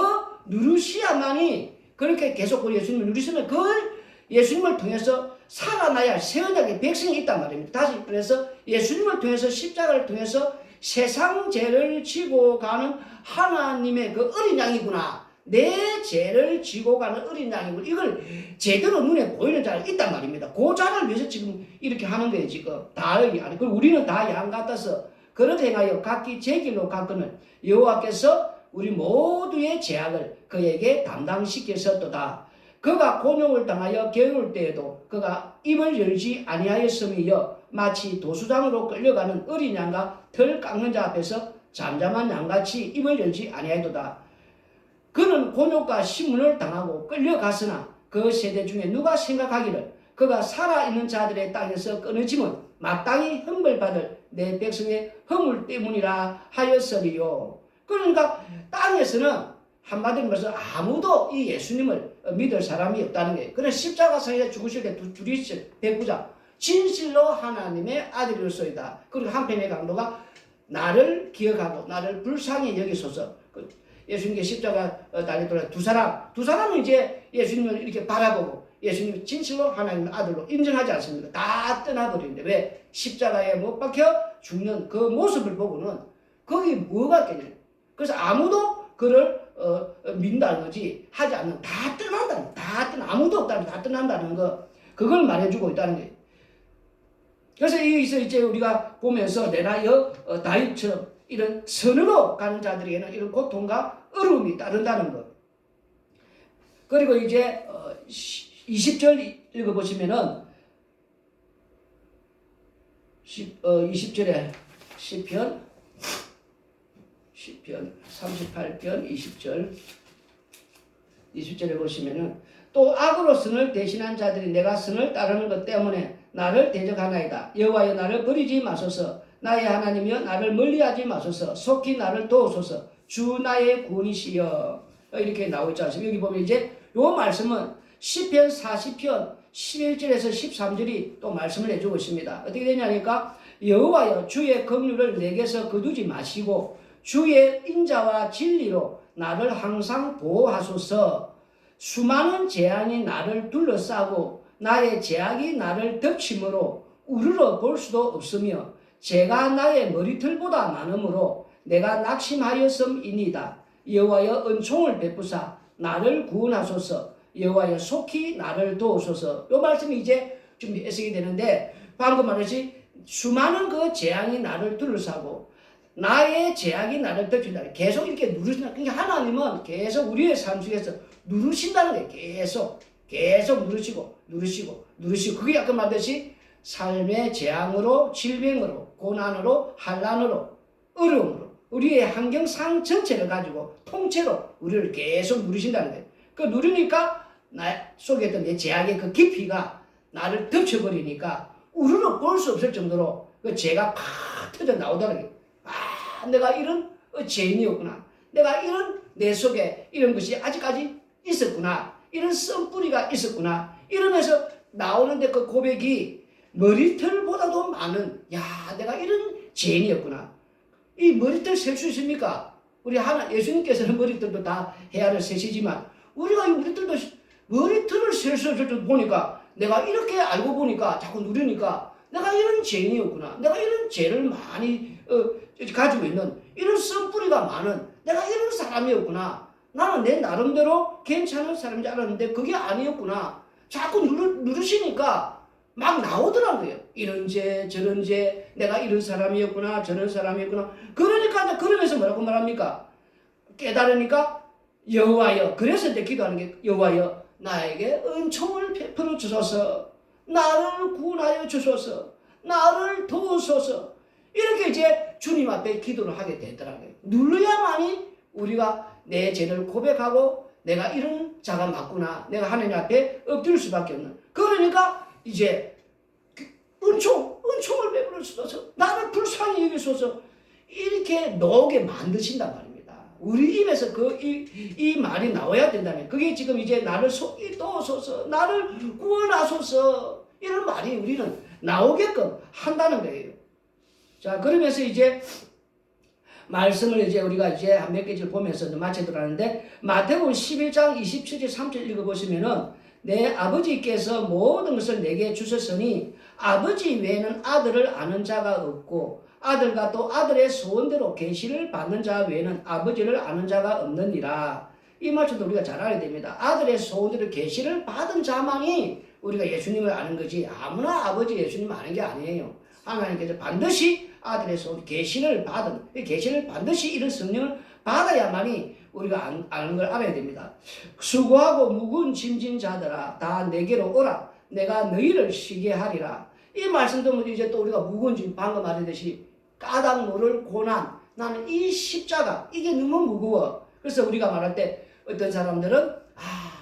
누르시야만이 그렇게 계속 그 예수님을 누리시면 그 예수님을 통해서 살아나야 할 새 언약의 백성이 있단 말입니다. 다시 그래서 예수님을 통해서 십자가를 통해서 세상 죄를 지고 가는 하나님의 그 어린 양이구나. 내 죄를 지고 가는 어린 양이구나. 이걸 제대로 눈에 보이는 자가 있단 말입니다. 그 자를 위해서 지금 이렇게 하는 거예요. 지금 다의 양. 그리고 우리는 다 양 같아서 그렇게 행하여 각기 제 길로 갔거늘 여호와께서 우리 모두의 죄악을 그에게 담당시켰었도다. 그가 곤욕을 당하여 겨울 때에도 그가 입을 열지 아니하였음이여 마치 도수장으로 끌려가는 어린 양과 털 깎는 자 앞에서 잠잠한 양같이 입을 열지 아니하였도다. 그는 곤욕과 신문을 당하고 끌려갔으나 그 세대 중에 누가 생각하기를 그가 살아있는 자들의 땅에서 끊어짐은 마땅히 흠벌받을 내 백성의 허물 때문이라 하였으리요. 그러니까 땅에서는 한마디로 말해서 아무도 이 예수님을 믿을 사람이 없다는 거예요. 그래서 십자가상에 죽으실 때 둘이서 백부장 진실로 하나님의 아들이로소이다. 그리고 한편의 강도가 나를 기억하고 나를 불쌍히 여기소서. 예수님께 십자가 달리더라 두 사람은 이제 예수님을 이렇게 바라보고 예수님 진실로 하나님의 아들로 인정하지 않습니다. 다 떠나버리는데 왜 십자가에 못 박혀 죽는 그 모습을 보고는 거기 뭐가 있겠냐. 그래서 아무도 그를 민다는 거지 하지 않는 다 떠난다는 거. 다 떠나 아무도 없다는 다 떠난다는 거 그걸 말해주고 있다는 거예요. 그래서 여기서 이제 우리가 보면서 내나여 다윗처럼 이런 선으로 가는 자들에게는 이런 고통과 어려움이 따른다는 것. 그리고 이제 20절 읽어보시면은 20절에 시편 38편 20절에 보시면은 또 악으로 선을 대신한 자들이 내가 선을 따르는 것 때문에 나를 대적하나이다. 여호와여 나를 버리지 마소서. 나의 하나님이여 나를 멀리하지 마소서. 속히 나를 도우소서. 주 나의 구원이시여. 이렇게 나오지 않습니까? 여기 보면 이제 요 말씀은 시편 40편 11절에서 13절이 또 말씀을 해주고 있습니다. 어떻게 되냐니까 여호와여 주의 긍휼을 내게서 거두지 마시고 주의 인자와 진리로 나를 항상 보호하소서. 수많은 재앙이 나를 둘러싸고 나의 죄악이 나를 덮침으로 우러러 볼 수도 없으며 죄가 나의 머리털보다 많으므로 내가 낙심하였음이니이다. 여호와여 은총을 베푸사 나를 구원하소서. 여호와여 속히 나를 도우소서. 이 말씀이 이제 좀 해석이 되는데 방금 말했지 수많은 그 재앙이 나를 둘러싸고 나의 죄악이 나를 덮친다. 계속 이렇게 누르신다. 그러니까 하나님은 계속 우리의 삶 속에서 누르신다는 거예요. 계속 누르시고. 그게 아까 말했듯이 삶의 재앙으로, 질병으로, 고난으로, 환난으로, 어려움으로 우리의 환경상 전체를 가지고 통째로 우리를 계속 누르신다는 거예요. 그 누르니까 나 속에 있던 내 죄악의 그 깊이가 나를 덮쳐버리니까 우르르 볼 수 없을 정도로 그 죄가 팍 터져 나오다는 거예요. 아, 내가 이런 죄인이었구나. 내가 이런 내 속에 이런 것이 아직까지 있었구나. 이런 썬뿌리가 있었구나. 이러면서 나오는데 그 고백이 머리털보다도 많은, 야, 내가 이런 죄인이었구나. 이 머리털 셀 수 있습니까? 우리 예수님께서는 머리털도 다 헤아려 세시지만 우리가 이 머리털을 셀 수 없을 줄 보니까 내가 이렇게 알고 보니까 자꾸 누르니까 내가 이런 죄인이었구나. 내가 이런 죄를 많이 가지고 있는 이런 쓴뿌리가 많은 내가 이런 사람이었구나. 나는 내 나름대로 괜찮은 사람인 줄 알았는데 그게 아니었구나. 자꾸 누르시니까 막 나오더라고요. 이런 죄 저런 죄 내가 이런 사람이었구나 저런 사람이었구나. 그러니까 그러면서 뭐라고 말합니까? 깨달으니까 여호와여, 그래서 이제 기도하는 게 여호와여 나에게 은총을 베풀어 주소서, 나를 구원하여 주소서, 나를 도우소서. 이렇게 이제 주님 앞에 기도를 하게 되더라고요. 눌러야만이 우리가 내 죄를 고백하고 내가 이런 자가 맞구나, 내가 하나님 앞에 엎드릴 수밖에 없는. 그러니까 이제 은총을 베풀어 주소서, 나를 불쌍히 여기소서, 이렇게 나오게 만드신단 말입니다. 우리 입에서 이 말이 나와야 된다면, 그게 지금 이제 나를 속히 도우소서, 나를 구원하소서, 이런 말이 우리는 나오게끔 한다는 거예요. 자, 그러면서 이제 말씀을 이제 우리가 이제 몇 개를 보면서 마치도록 하는데, 마태복음 11장 27절 3절 읽어보시면은, 내 아버지께서 모든 것을 내게 주셨으니 아버지 외에는 아들을 아는 자가 없고 아들과 또 아들의 소원대로 계시를 받는 자 외에는 아버지를 아는 자가 없느니라. 이 말씀도 우리가 잘 알아야 됩니다. 아들의 소원대로 계시를 받은 자만이 우리가 예수님을 아는 거지, 아무나 아버지 예수님을 아는 게 아니에요. 하나님께서 반드시 아들의 소원 계시를 받은, 계시를 반드시 이런 성령을 받아야만이 우리가 아는 걸 알아야 됩니다. 수고하고 무거운 짐진 자들아 다 내게로 오라, 내가 너희를 쉬게 하리라. 이 말씀도 이제 또 우리가 무거운 짐, 방금 말했듯이 까닭 모를 고난, 나는 이 십자가 이게 너무 무거워. 그래서 우리가 말할 때 어떤 사람들은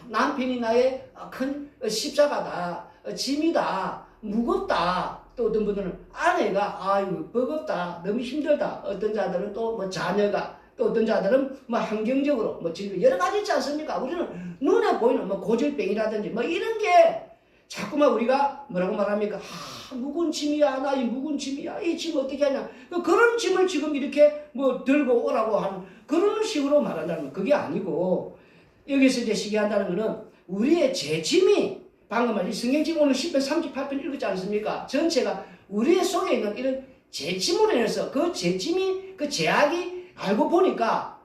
남편이 나의 큰 십자가다, 짐이다, 무겁다. 또 어떤 분들은 아내가 아유 버겁다, 너무 힘들다. 어떤 자들은 또 뭐 자녀가, 또 어떤 자들은 뭐 환경적으로 뭐 지금 여러 가지 있지 않습니까? 우리는 눈에 보이는 뭐 고질병이라든지 뭐 이런 게 자꾸만 우리가 뭐라고 말합니까? 무거운 짐이야, 나 이 무거운 짐이야, 이 짐 어떻게 하냐? 그런 짐을 지금 이렇게 뭐 들고 오라고 하는 그런 식으로 말한다는 건 그게 아니고, 여기서 이제 시기한다는 거는 우리의 죄짐이, 방금 말한 성경집 오늘 10편 38편 읽었지 않습니까? 전체가 우리의 속에 있는 이런 죄짐으로 인해서 그 죄짐이, 그 죄악이 알고 보니까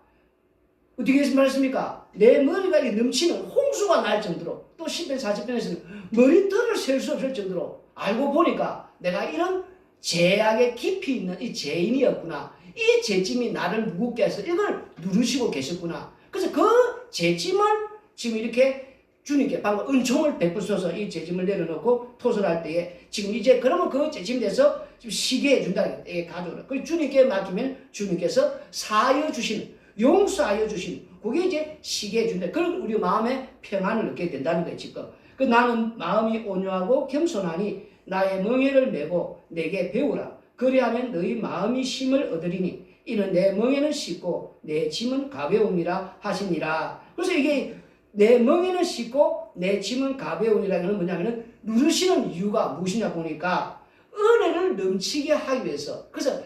어떻게 말했습니까? 내 머리가 넘치는 홍수가 날 정도로, 또 10편 40편에서는 머리털을 셀 수 없을 정도로 알고 보니까 내가 이런 죄악의 깊이 있는 이 죄인이었구나. 이 죄짐이 나를 무겁게 해서 이걸 누르시고 계셨구나. 그래서 그 죄짐을 지금 이렇게 주님께 방금 은총을 베푸셔서 이 죄짐을 내려놓고 토설할 때에 지금 이제 그러면 그 죄짐에 대해서 지금 쉬게 해준다는 거예요. 가져오라. 그 주님께 맡기면 주님께서 사하여 주시는, 용서하여 주시는, 그게 이제 쉬게 해준다. 그럼 우리 마음에 평안을 얻게 된다는 거예요. 지금 그 나는 마음이 온유하고 겸손하니 나의 멍에를 메고 내게 배우라. 그리하면 너희 마음이 쉼을 얻으리니 이는 내 멍에는 쉽고 내 짐은 가벼움이라 하시니라. 그래서 이게 내 멍에는 쉽고 내 짐은 가벼움이라는 건 뭐냐면은 누르시는 이유가 무엇이냐 보니까 은혜를 넘치게 하기 위해서. 그래서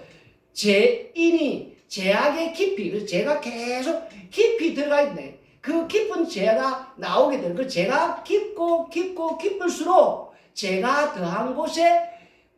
죄인이 죄악의 깊이, 그래서 죄가 계속 깊이 들어가 있네. 그 깊은 죄가 나오게 되는, 그 죄가 깊고 깊을수록 죄가 더한 곳에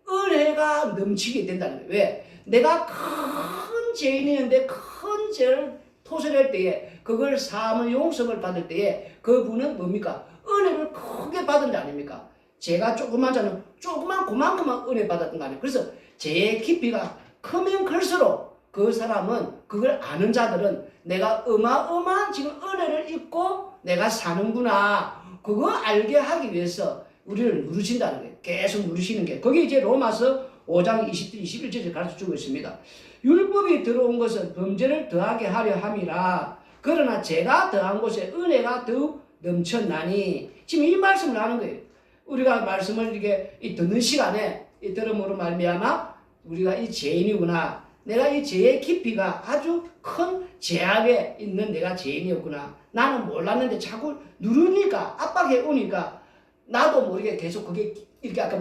은혜가 넘치게 된다는 거예요. 왜? 내가 큰 죄인이었는데 큰 죄를 토설할 때에 그걸 사함을 용서를 받을 때에 그분은 뭡니까? 은혜를 크게 받은 게 아닙니까? 죄가 조그만 자는 조그만 그만큼만 은혜 받았던 거 아니에요. 그래서 죄의 깊이가 크면 클수록 그 사람은, 그걸 아는 자들은 내가 어마어마한 지금 은혜를 입고 내가 사는구나, 그거 알게 하기 위해서 우리를 누르신다는 거예요. 계속 누르시는 게. 거기 이제 로마서 5장 20절 21절에 가르쳐 주고 있습니다. 율법이 들어온 것은 범죄를 더하게 하려 함이라. 그러나 죄가 더한 곳에 은혜가 더욱 넘쳤나니. 지금 이 말씀을 하는 거예요. 우리가 말씀을 이게 듣는 시간에 이 들음으로 말미암아 우리가 이 죄인이구나, 내가 이 죄의 깊이가 아주 큰 죄악에 있는 내가 죄인이었구나, 나는 몰랐는데 자꾸 누르니까, 압박해 오니까 나도 모르게 계속 그게 이렇게 아까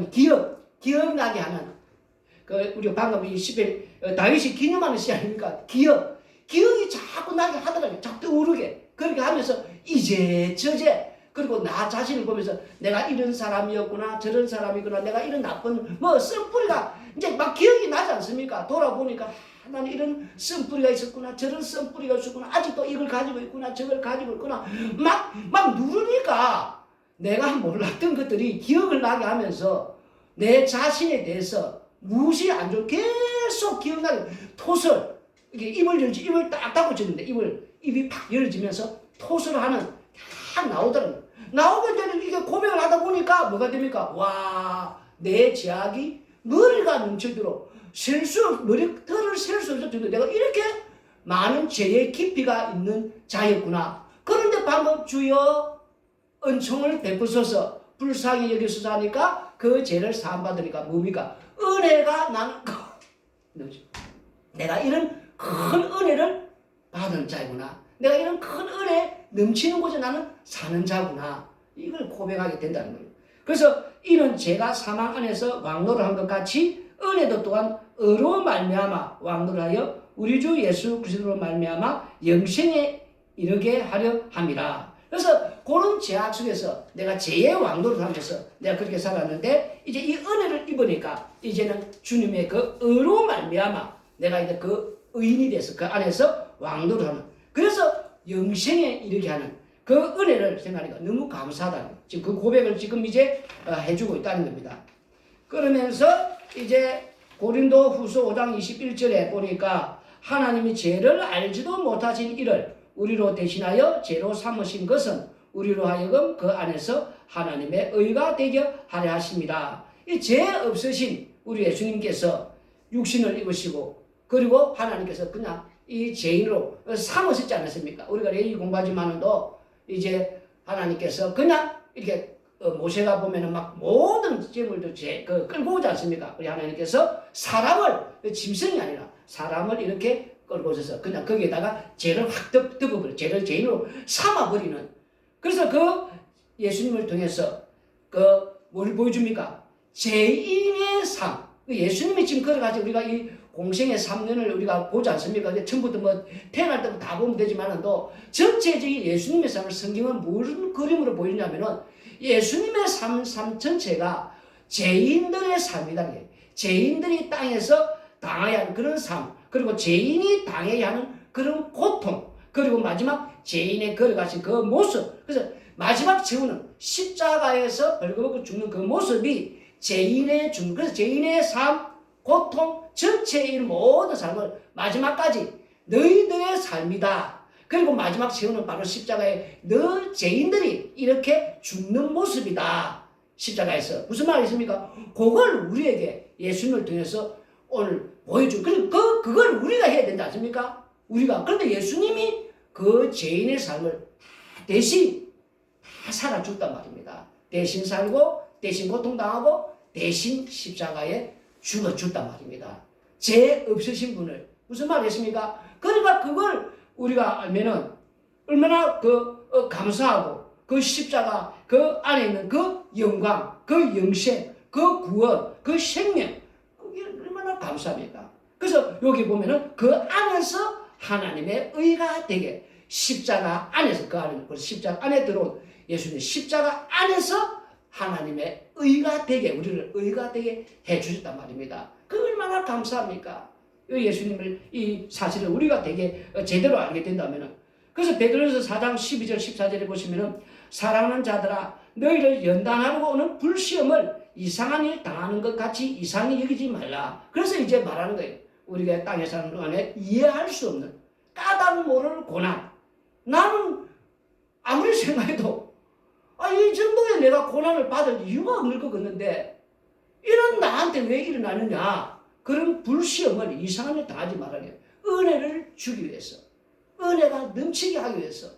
기억나게 하는 그 우리 방금 이 시편 다윗이 기념하는 시 아닙니까? 기억이 자꾸 나게 하더라고요. 자꾸 떠오르게 그렇게 하면서 이제 저제 그리고 나 자신을 보면서 내가 이런 사람이었구나 저런 사람이구나 내가 이런 나쁜 뭐 쓴뿌리가 이제 막 기억이 나지 않습니까? 돌아보니까 나는 이런 쓴뿌리가 있었구나 저런 쓴뿌리가 있었구나 아직도 이걸 가지고 있구나 저걸 가지고 있구나 막 누르니까 내가 몰랐던 것들이 기억을 나게 하면서 내 자신에 대해서 무엇이 안 좋고 계속 기억나게 토설 이게 입을 딱 닫고 쳤는데 입이 팍 열어지면서 토설을 하는 딱 나오더라고요. 나오게 되는 이게 고백을 하다 보니까 뭐가 됩니까? 와, 내 죄악이 머리가 넘쳐들어 머리털을 셀 수 없을 정도 내가 이렇게 많은 죄의 깊이가 있는 자였구나. 그런데 방금 주여 은총을 베푸소서 불쌍히 여기소서 하니까 그 죄를 사함받으니까 뭡니까? 은혜가 나는 내가 이런 큰 은혜를 받은 자구나. 내가 이런 큰 은혜 넘치는 곳에 나는 사는 자구나. 이걸 고백하게 된다는 거예요. 그래서 이는 제가 사망 안에서 왕노를 한 것 같이 은혜도 또한 의로 말미암아 왕노를 하여 우리 주 예수 그리스도로 말미암아 영생에 이르게 하려 함이라. 그래서 그런 죄악 속에서 내가 죄의 왕노를 하면서 내가 그렇게 살았는데 이제 이 은혜를 입으니까 이제는 주님의 그 의로 말미암아 내가 이제 그 의인이 돼서 그 안에서 왕노를 하는 그래서 영생에 이르게 하는 그 은혜를 생각하니까 너무 감사하다. 지금 그 고백을 지금 이제 해주고 있다는 겁니다. 그러면서 이제 고린도 후서 5장 21절에 보니까 하나님이 죄를 알지도 못하신 이를 우리로 대신하여 죄로 삼으신 것은 우리로 하여금 그 안에서 하나님의 의가 되게 하려 하십니다. 이 죄 없으신 우리 예수님께서 육신을 입으시고 그리고 하나님께서 그냥 이 죄인으로 삼으셨지 않았습니까? 우리가 레위 공부하지만도 이제 하나님께서 그냥 이렇게 모세가 보면은 막 모든 재물도 끌고 오지 않습니까? 우리 하나님께서 사람을 짐승이 아니라 사람을 이렇게 끌고 오셔서 그냥 거기에다가 죄를 확 덮어버려 죄를 죄인으로 삼아버리는 그래서 그 예수님을 통해서 뭘 보여줍니까? 죄인의 삶. 예수님이 지금 걸어가지고 우리가 이 공생의 3년을 우리가 보지 않습니까? 처음부터 뭐 태어날 때부터 다 보면 되지만도 전체적인 예수님의 삶을 성경은 무슨 그림으로 보이냐면은 예수님의 삶 전체가 죄인들의 삶이다. 죄인들이 땅에서 당해야 하는 그런 삶, 그리고 죄인이 당해야 하는 그런 고통, 그리고 마지막 죄인의 걸어가신 그 모습. 그래서 마지막 최후는 십자가에서 벌거벗고 죽는 그 모습이 죄인의 죽는, 그래서 죄인의 삶, 고통, 전체의 모든 삶을 마지막까지 너희들의 삶이다. 그리고 마지막 최후는 바로 십자가에 너 죄인들이 이렇게 죽는 모습이다. 십자가에서. 무슨 말이 있습니까? 그걸 우리에게 예수님을 통해서 오늘 보여주고, 그리고 그걸 우리가 해야 된다. 않습니까? 우리가. 그런데 예수님이 그 죄인의 삶을 대신 다 살아 죽단 말입니다. 대신 살고, 대신 고통당하고, 대신 십자가에 죽어줬단 말입니다. 죄 없으신 분을. 무슨 말이 있습니까? 그러니까 그걸 우리가 알면은 얼마나 감사하고 그 십자가 그 안에 있는 그 영광, 그 영생, 그 구원, 그 생명, 그게 얼마나 감사합니까? 그래서 여기 보면은 그 안에서 하나님의 의가 되게 십자가 안에서 그 안에 십자가 안에 들어온 예수님 십자가 안에서 하나님의 의가 되게 우리를 의가 되게 해주셨단 말입니다. 그 얼마나 감사합니까? 예수님을 이 사실을 우리가 되게 제대로 알게 된다면은 그래서 베드로서 4장 12절 14절에 보시면은 사랑하는 자들아 너희를 연단하려고 오는 불시험을 이상한 일 당하는 것 같이 이상히 여기지 말라. 그래서 이제 말하는 거예요. 우리가 땅에 사는 동안에 이해할 수 없는 까닭 모를 고난. 나는 아무리 생각해도 이 정도의 내가 고난을 받을 이유가 없는 것 같는데 이런 나한테 왜 일어나느냐. 그런 불시험을 이상한 일 당하지 말아요. 은혜를 주기 위해서. 은혜가 넘치게 하기 위해서.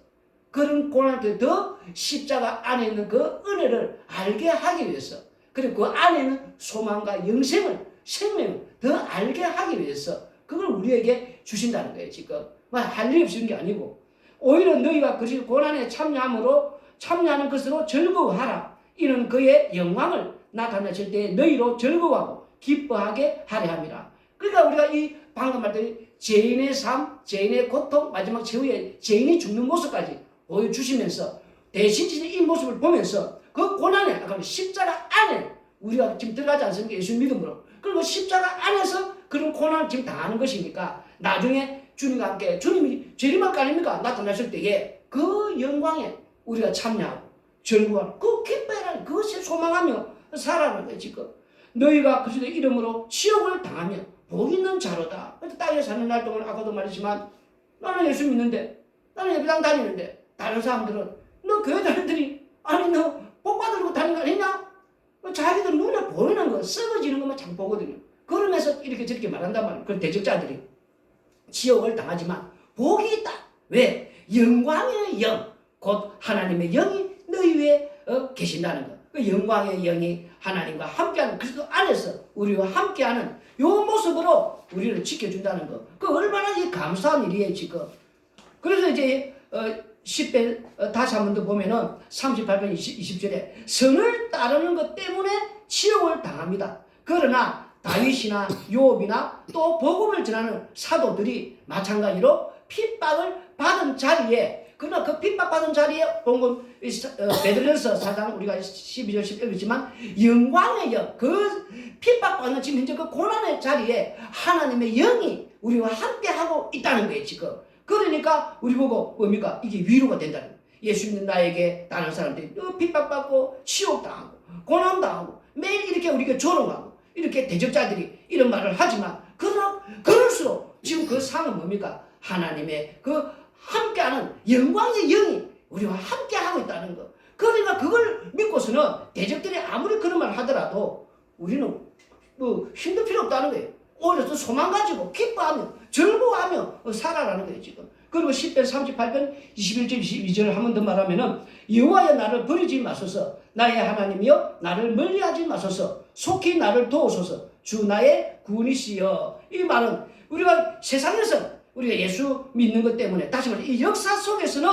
그런 고난을 더 십자가 안에 있는 그 은혜를 알게 하기 위해서. 그리고 그 안에는 소망과 영생을, 생명을 더 알게 하기 위해서 그걸 우리에게 주신다는 거예요. 지금 할 일 없이 주는 게 아니고 오히려 너희가 그 고난에 참여하는 것으로 즐거워하라. 이는 그의 영광을 나타내실 때 너희로 즐거워하고 기뻐하게 하려 함이라. 그러니까 우리가 이 방금 말했던 죄인의 삶, 죄인의 고통, 마지막 최후에 죄인이 죽는 모습까지 보여주시면서 대신 이 모습을 보면서 그 고난에, 아까 십자가 안에 우리가 지금 들어가지 않습니까? 예수 믿음으로. 그리고 십자가 안에서 그런 고난을 지금 당하는 것이니까 나중에 주님과 함께 주님이 재림할 거 아닙니까? 나타나실 때에 그 영광에 우리가 참여하고 즐거워하고 그 기뻐해라는 그것을 소망하며 살아가는 거예요. 지금 너희가 그리스도의 이름으로 치욕을 당하며 복 있는 자로다. 땅에 사는 날 동안 아까도 말했지만 나는 예수 믿는데 나는 예배당 다니는데 다른 사람들은 너 교회 다니더니 아니 너 복 받으려고 다니는 거 아니냐? 자기들 눈에 보이는 거 썩어지는 것만 참 보거든요. 그러면서 이렇게 저렇게 말한단 말이에요. 그 대적자들이 치욕을 당하지만 복이 있다. 왜? 영광의 영, 곧 하나님의 영이 너희 위에 계신다는 것. 그 영광의 영이 하나님과 함께하는 그리스도 안에서 우리와 함께하는 요 모습으로 우리를 지켜준다는 것. 그 얼마나 이 감사한 일이에요 지금. 그래서 이제 10편 다시 한 번 더 보면은 38편 20절에 선을 따르는 것 때문에 치욕을 당합니다. 그러나 다윗이나 요업이나 또 복음을 전하는 사도들이 마찬가지로 핍박을 받은 자리에, 그러나 그 핍박받은 자리에 본문 베드로전서 4장 우리가 12절 11절이지만 영광의 영, 그 핍박받는 지금 현재 그 고난의 자리에 하나님의 영이 우리와 함께하고 있다는 거예요 지금. 그러니까 우리 보고 뭡니까? 이게 위로가 된다는 거예요. 예수 믿는 나에게 다른 사람들이 핍박받고 치욕당하고 고난당하고 매일 이렇게 우리가 조롱하고 이렇게 대적자들이 이런 말을 하지만 그럴수록 지금 그 상은 뭡니까? 하나님의 그 함께하는 영광의 영이 우리와 함께하고 있다는 것. 그러니까 그걸 믿고서는 대적들이 아무리 그런 말을 하더라도 우리는 뭐 힘들 필요 없다는 거예요. 오히려 더 소망 가지고 기뻐하며 즐거워하며 살아라는 거예요 지금. 그리고 10편 38편 21절 22절을 한 번 더 말하면은 여호와여 나를 버리지 마소서, 나의 하나님이여 나를 멀리하지 마소서, 속히 나를 도우소서, 주 나의 구원이시여. 이 말은 우리가 세상에서 우리가 예수 믿는 것 때문에, 다시 말해 이 역사 속에서는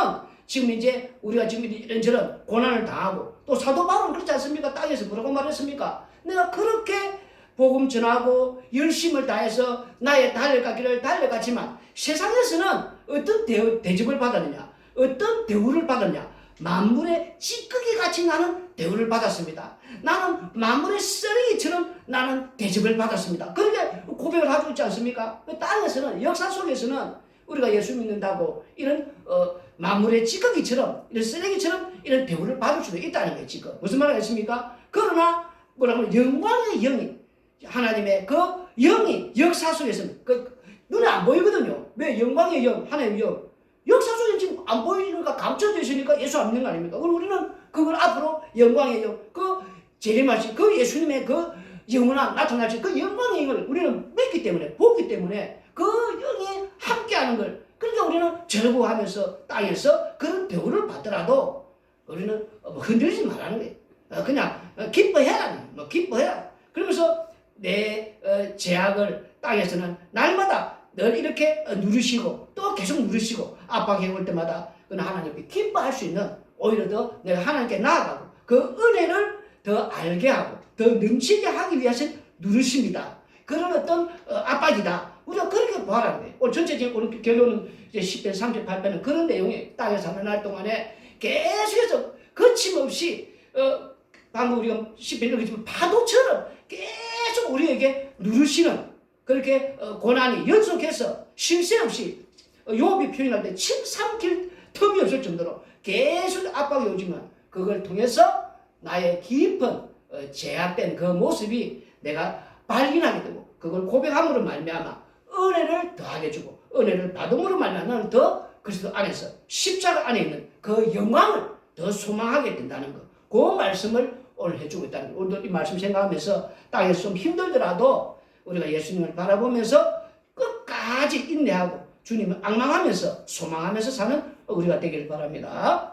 지금 이제 우리가 지금 이런저런 고난을 당하고, 또 사도 바울은 그렇지 않습니까? 땅에서 뭐라고 말했습니까? 내가 그렇게 복음 전하고 열심을 다해서 나의 달려가기를 달려갔지만 세상에서는 어떤 대접을 받았느냐, 어떤 대우를 받았냐? 만물의 찌꺼기 같이 나는 대우를 받았습니다. 나는 만물의 쓰레기처럼 나는 대접을 받았습니다. 그렇게 고백을 하고 있지 않습니까? 땅에서는, 역사 속에서는 우리가 예수 믿는다고 이런 만물의 찌꺼기처럼, 이런 쓰레기처럼 이런 대우를 받을 수도 있다는 거예요 지금. 무슨 말을 했습니까? 그러나 뭐라고 하면 영광의 영이, 하나님의 그 영이 역사 속에서는 눈에 안 보이거든요. 왜? 영광의 영, 하나님의 영. 역사 속에 지금 안 보이니까 감춰져 있으니까 예수 안 믿는 거 아닙니까? 그럼 우리는 그걸 앞으로 영광의 영, 그 재림하신 그 예수님의 그 영원한 나타나신 그 영광의 영을 우리는 믿기 때문에, 보기 때문에 그 영이 함께하는 걸, 그러니까 우리는 즐거워하면서 땅에서 그런 대우를 받더라도 우리는 흔들리지 말라는 거예요. 그냥 기뻐해라. 기뻐해라. 그러면서 내 제약을 땅에서는 날마다 늘 이렇게 누르시고 또 계속 누르시고 압박해 올 때마다 그는 하나님께 기뻐할 수 있는, 오히려 더 내가 하나님께 나아가고 그 은혜를 더 알게 하고 더 넘치게 하기 위해서 누르십니다. 그런 어떤 압박이다. 우리가 그렇게 보아라는 거예요. 오늘 전체적인 오늘 결론은 이제 10편 38편은 그런 내용이 땅에 사는 날 동안에 계속해서 거침없이 방금 우리가 10편 읽었지만 파도처럼 계속 우리에게 누르시는, 그렇게 고난이 연속해서 쉴 새 없이 요업이 표현할 때 침 삼킬 틈이 없을 정도로 계속 압박이 오지만 그걸 통해서 나의 깊은 제약된 그 모습이 내가 발견하게 되고 그걸 고백함으로 말미암아 은혜를 더하게 주고 은혜를 받음으로 말미암아 더 그리스도 안에서 십자가 안에 있는 그 영광을 더 소망하게 된다는 것, 그 말씀을 오늘 해주고 있다는 거. 오늘도 이 말씀 생각하면서 땅에서 좀 힘들더라도 우리가 예수님을 바라보면서 끝까지 인내하고 주님을 앙망하면서 소망하면서 사는 우리가 되길 바랍니다.